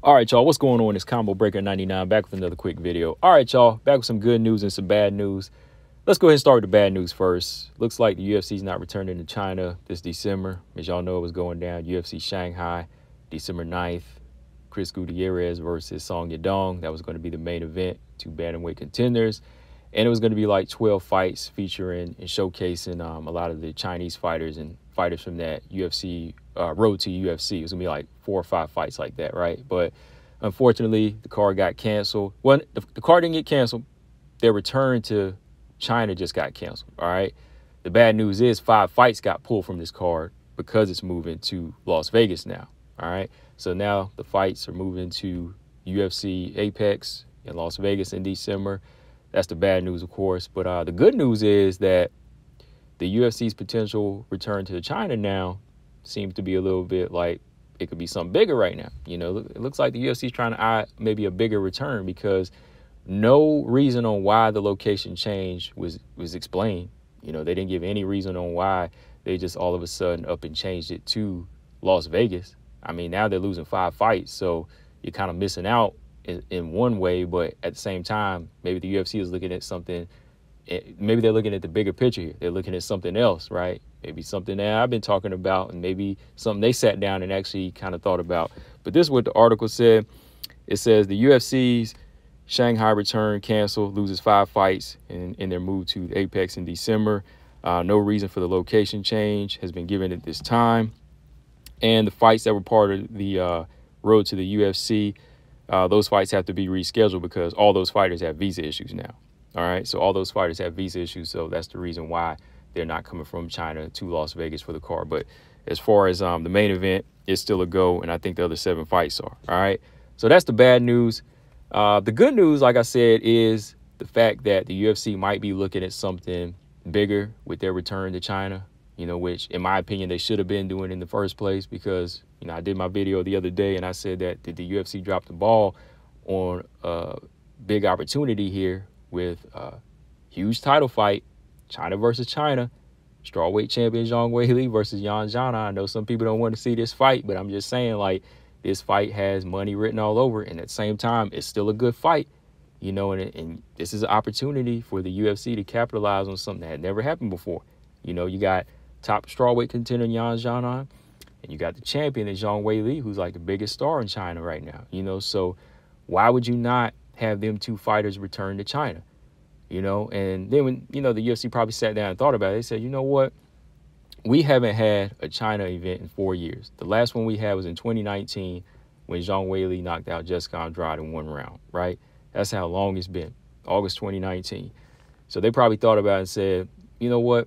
All right, y'all, what's going on? It's Combo Breaker 99 back with another quick video. All right, y'all, back with some good news and some bad news. Let's go ahead and start with the bad news first. Looks like the UFC is not returning to China this December. As y'all know, it was going down UFC Shanghai, December 9th. Chris Gutierrez versus Song Yadong. That was going to be the main event, two bantamweight contenders. And it was going to be like 12 fights featuring and showcasing a lot of the Chinese fighters and fighters from that UFC road to UFC. It was going to be like 4 or 5 fights like that, right? But unfortunately, the card got canceled. Well, the card didn't get canceled. Their return to China just got canceled, all right? The bad news is 5 fights got pulled from this card because it's moving to Las Vegas now, all right? So now the fights are moving to UFC Apex in Las Vegas in December. That's the bad news, of course. But the good news is that the UFC's potential return to China now seems to be a little bit like it could be something bigger right now. You know, it looks like the UFC is trying to eye maybe a bigger return because no reason on why the location change was explained. You know, they didn't give any reason on why they just all of a sudden up and changed it to Las Vegas. I mean, now they're losing 5 fights, so you're kind of missing out in one way, but at the same time, maybe the UFC is looking at something. Maybe they're looking at the bigger picture here. They're looking at something else, right? Maybe something that I've been talking about, and maybe something they sat down and actually kind of thought about. But this is what the article said. It says the UFC's Shanghai return canceled, loses 5 fights in their move to Apex in December. No reason for the location change has been given at this time. And the fights that were part of the road to the UFC, those fights have to be rescheduled because all those fighters have visa issues now. All right. So all those fighters have visa issues. So that's the reason why they're not coming from China to Las Vegas for the card. But as far as the main event, it's still a go. And I think the other 7 fights are. All right. So that's the bad news. The good news, like I said, is the fact that the UFC might be looking at something bigger with their return to China, you know, which in my opinion, they should have been doing in the first place because, you know, I did my video the other day and I said that did the UFC drop the ball on a big opportunity here with a huge title fight, China versus China, strawweight champion Zhang Weili versus Xiaonan. I know some people don't want to see this fight, but I'm just saying, like, this fight has money written all over it. And at the same time, it's still a good fight, you know, and this is an opportunity for the UFC to capitalize on something that had never happened before. You know, you got top strawweight contender Xiaonan, and you got the champion Zhang Weili, who's like the biggest star in China right now, you know, so why would you not have them 2 fighters return to China, you know? And then when, you know, the UFC probably sat down and thought about it, they said, you know what? We haven't had a China event in 4 years. The last one we had was in 2019 when Zhang Weili knocked out Jessica Andrade in 1 round, right? That's how long it's been, August 2019. So they probably thought about it and said, you know what?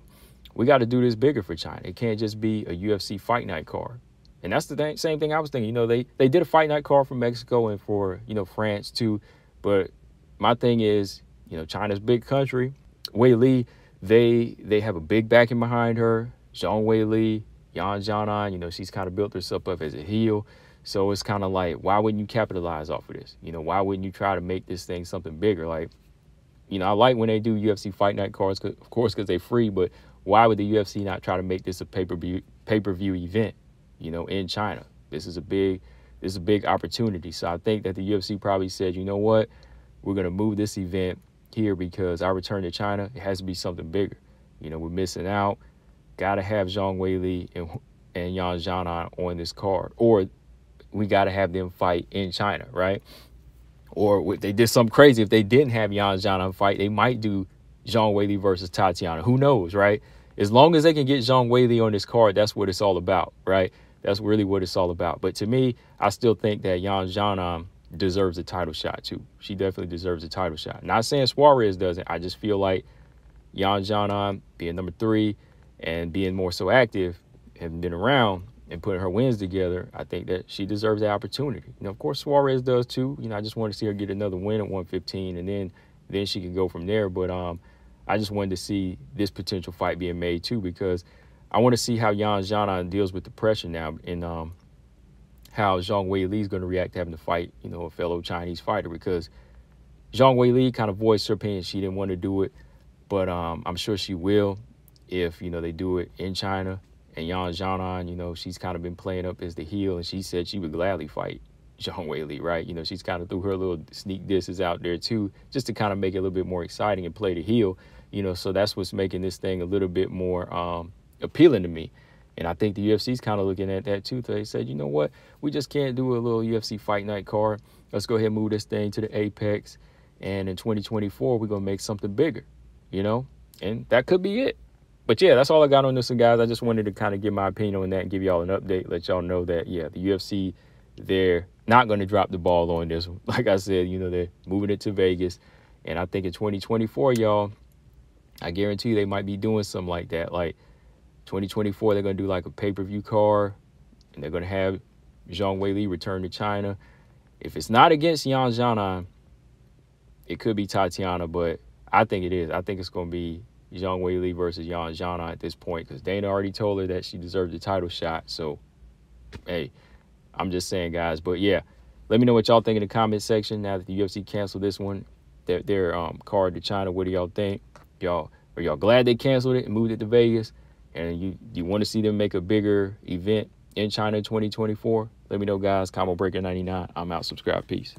We got to do this bigger for China. It can't just be a UFC fight night card. And that's the same thing I was thinking. You know, they did a fight night card for Mexico and for, you know, France too. But my thing is, you know, China's a big country. Weili, they have a big backing behind her. Zhang Weili, Xiaonan, you know, she's kind of built herself up as a heel. So it's kind of like, why wouldn't you capitalize off of this? You know, why wouldn't you try to make this thing something bigger? Like, you know, I like when they do UFC fight night cards, of course, because they're free. But why would the UFC not try to make this a pay-per-view event, you know, in China? This is a big opportunity. So I think that the UFC probably said, you know what, we're going to move this event here because our return to China, it has to be something bigger. You know, we're missing out. Got to have Zhang Weili and Yan Xiaonan on this card, or we got to have them fight in China, right? Or if they did something crazy, if they didn't have Yan Xiaonan fight, they might do Zhang Weili versus Tatiana. Who knows, right? As long as they can get Zhang Weili on this card, that's what it's all about, right? That's really what it's all about. But to me, I still think that Yan Xiaonan deserves a title shot too. She definitely deserves a title shot. Not saying Suarez doesn't. I just feel like Yan Xiaonan being number 3 and being more so active and been around and putting her wins together, I think that she deserves the opportunity. You know, of course, Suarez does too. You know, I just want to see her get another win at 115, and then she can go from there. But I just wanted to see this potential fight being made too, because I want to see how Yan Xiaonan deals with the pressure now, and how Zhang Weili is going to react to having to fight, you know, a fellow Chinese fighter, because Zhang Weili kind of voiced her opinion. She didn't want to do it, but I'm sure she will if, you know, they do it in China. And Yan Xiaonan, you know, she's kind of been playing up as the heel, and she said she would gladly fight Zhang Weili, right? You know, she's kind of threw her little sneak disses out there too, just to kind of make it a little bit more exciting and play the heel, you know. So that's what's making this thing a little bit more appealing to me. And I think the UFC's kind of looking at that too. They said, you know what, we just can't do a little UFC Fight Night card. Let's go ahead and move this thing to the Apex. And in 2024, we're going to make something bigger, you know, and that could be it. But yeah, that's all I got on this one, guys. I just wanted to kind of give my opinion on that and give y'all an update, let y'all know that, yeah, the UFC, they're not going to drop the ball on this one. Like I said, you know, they're moving it to Vegas. And I think in 2024, y'all, I guarantee you they might be doing something like that. Like 2024, they're going to do like a pay-per-view card, and they're going to have Zhang Weili return to China. If it's not against Xiaonan, it could be Tatiana, but I think it is. I think it's going to be Zhang Weili versus Xiaonan at this point, because Dana already told her that she deserved a title shot. So, hey, I'm just saying, guys. But yeah, let me know what y'all think in the comment section now that the UFC canceled this one, their card to China. What do y'all think? Are y'all glad they canceled it and moved it to Vegas? And you want to see them make a bigger event in China in 2024? Let me know, guys. Combo Breaker 99. I'm out. Subscribe. Peace.